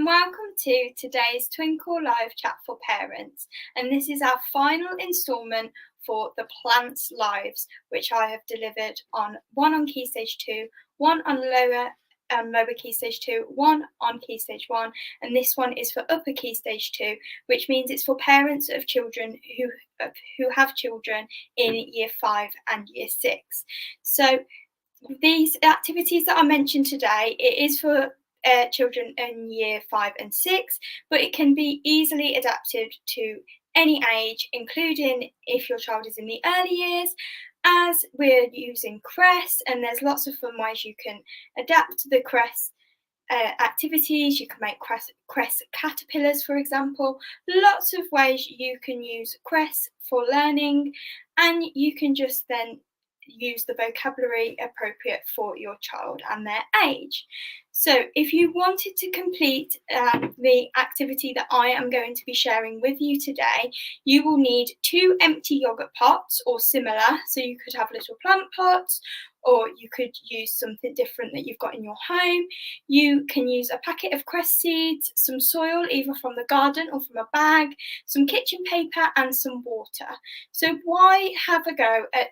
welcome to today's Twinkle Live chat for parents. And this is our final instalment for the Plants Lives, which I have delivered on one on Key Stage 2, one on lower Key Stage 2, one on Key Stage 1, and this one is for Upper Key Stage 2, which means it's for parents of children who have children in Year 5 and Year 6. So these activities that I mentioned today, it is for children in Year 5 and 6, but it can be easily adapted to any age, including if your child is in the early years, as we're using CRESS, and there's lots of fun ways you can adapt the CRESS activities. You can make CRESS caterpillars, for example. Lots of ways you can use CRESS for learning, and you can just then use the vocabulary appropriate for your child and their age. So if you wanted to complete the activity that I am going to be sharing with you today, you will need 2 empty yogurt pots or similar. So you could have little plant pots, or you could use something different that you've got in your home. You can use a packet of CRESS seeds, some soil, either from the garden or from a bag, some kitchen paper and some water. So why have a go at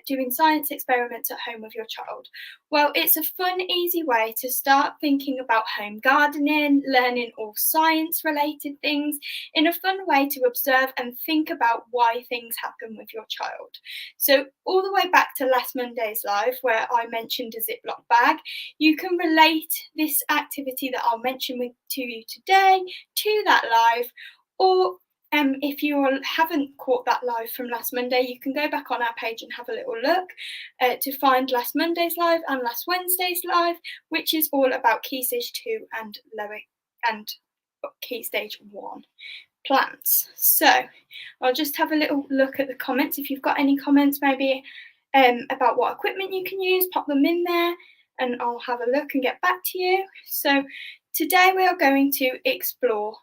doing science experiments at home with your child? Well, it's a fun, easy way to start thinking about home gardening, learning all science-related things in a fun way to observe and think about why things happen with your child. So all the way back to last Monday's live, where I mentioned a Ziploc bag, you can relate this activity that I'll mention to you today to that live, or if you haven't caught that live from last Monday, you can go back on our page and have a little look to find last Monday's live and last Wednesday's live, which is all about Key Stage 2 and lower and Key Stage 1 plants. So I'll just have a little look at the comments. If you've got any comments, maybe about what equipment you can use, pop them in there and I'll have a look and get back to you. So today we are going to explore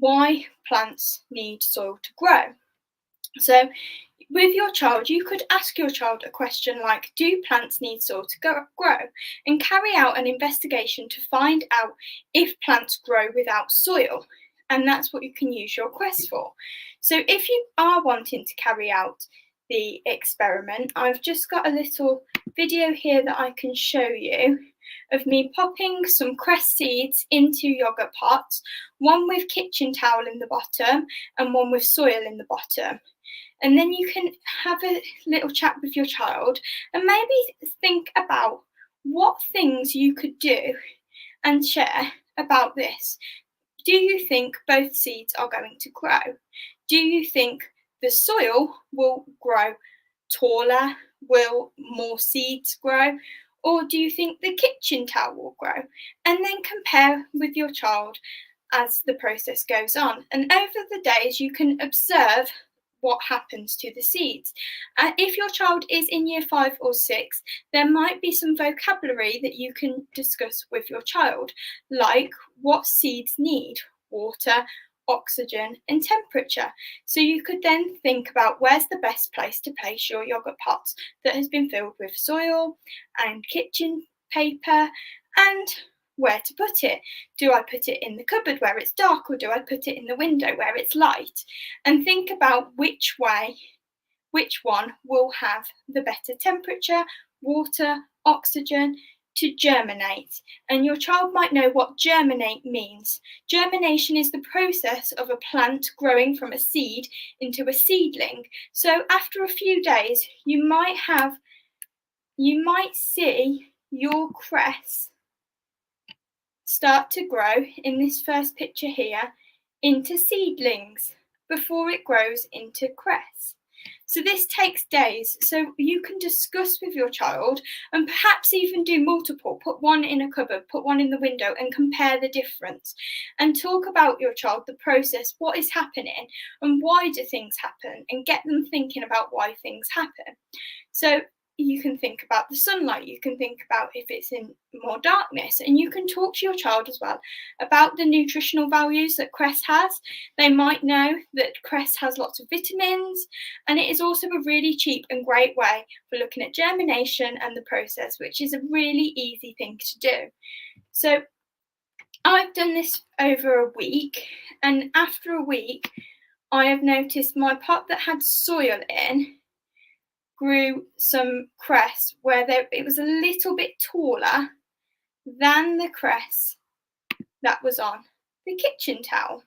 why plants need soil to grow. So with your child, you could ask your child a question like, do plants need soil to grow? And carry out an investigation to find out if plants grow without soil. And that's what you can use your quest for. So if you are wanting to carry out the experiment, I've just got a little video here that I can show you of me popping some CRESS seeds into yogurt pots, one with kitchen towel in the bottom and one with soil in the bottom. And then you can have a little chat with your child and maybe think about what things you could do and share about this. Do you think both seeds are going to grow? Do you think the soil will grow taller? Will more seeds grow? Or do you think the kitchen towel will grow? And then compare with your child as the process goes on. And over the days, you can observe what happens to the seeds. If your child is in Year 5 or 6, there might be some vocabulary that you can discuss with your child, like what seeds need: water, oxygen and temperature. So you could then think about where's the best place to place your yogurt pots that has been filled with soil and kitchen paper, and where to put it. Do I put it in the cupboard where it's dark, or do I put it in the window where it's light? And think about which one will have the better temperature, water, oxygen to germinate. And your child might know what germinate means. Germination is the process of a plant growing from a seed into a seedling. So after a few days, you might see your cress start to grow in this first picture here into seedlings before it grows into cress. So this takes days, so you can discuss with your child and perhaps even do multiple. Put one in a cupboard, put one in the window and compare the difference. And talk about your child, the process, what is happening and why do things happen, and get them thinking about why things happen. So you can think about the sunlight, you can think about if it's in more darkness, and you can talk to your child as well about the nutritional values that cress has. They might know that cress has lots of vitamins, and it is also a really cheap and great way for looking at germination and the process, which is a really easy thing to do. So I've done this over a week, and after a week, I have noticed my pot that had soil in grew some cress where it was a little bit taller than the cress that was on the kitchen towel.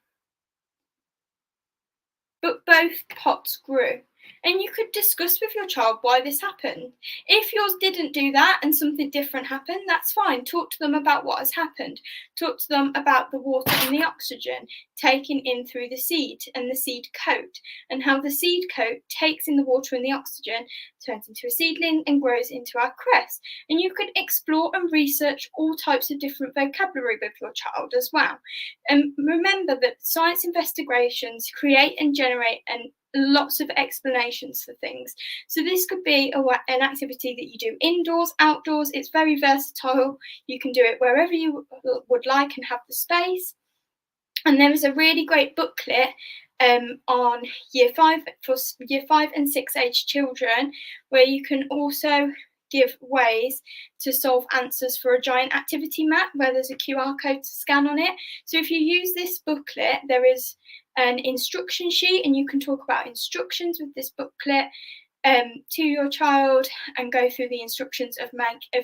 But both pots grew. And you could discuss with your child why this happened. If yours didn't do that and something different happened, that's fine. Talk to them about what has happened. Talk to them about the water and the oxygen taken in through the seed and the seed coat, and how the seed coat takes in the water and the oxygen, turns into a seedling and grows into our cress. And you could explore and research all types of different vocabulary with your child as well. And remember that science investigations create and generate lots of explanations for things. So this could be an activity that you do indoors, outdoors. It's very versatile. You can do it wherever you would like and have the space. And there is a really great booklet on year 5 for year 5 and 6 age children, where you can also give ways to solve answers for a giant activity map where there's a QR code to scan on it. So if you use this booklet, there is an instruction sheet, and you can talk about instructions with this booklet to your child and go through the instructions of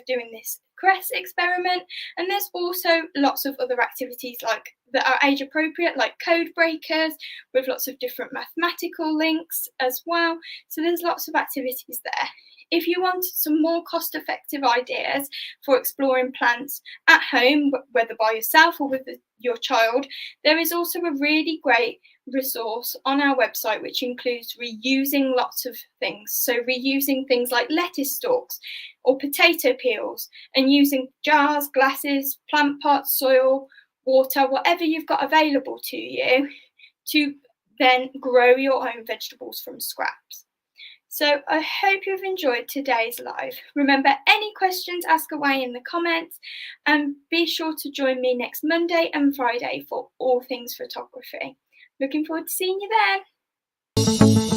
doing this cress experiment. And there's also lots of other activities like that are age appropriate, like code breakers with lots of different mathematical links as well. So there's lots of activities there. If you want some more cost-effective ideas for exploring plants at home, whether by yourself or with your child, there is also a really great resource on our website which includes reusing lots of things. So reusing things like lettuce stalks or potato peels, and using jars, glasses, plant pots, soil, water, whatever you've got available to you, to then grow your own vegetables from scraps. So I hope you've enjoyed today's live. Remember, any questions, ask away in the comments, and be sure to join me next Monday and Friday for all things photography. Looking forward to seeing you then.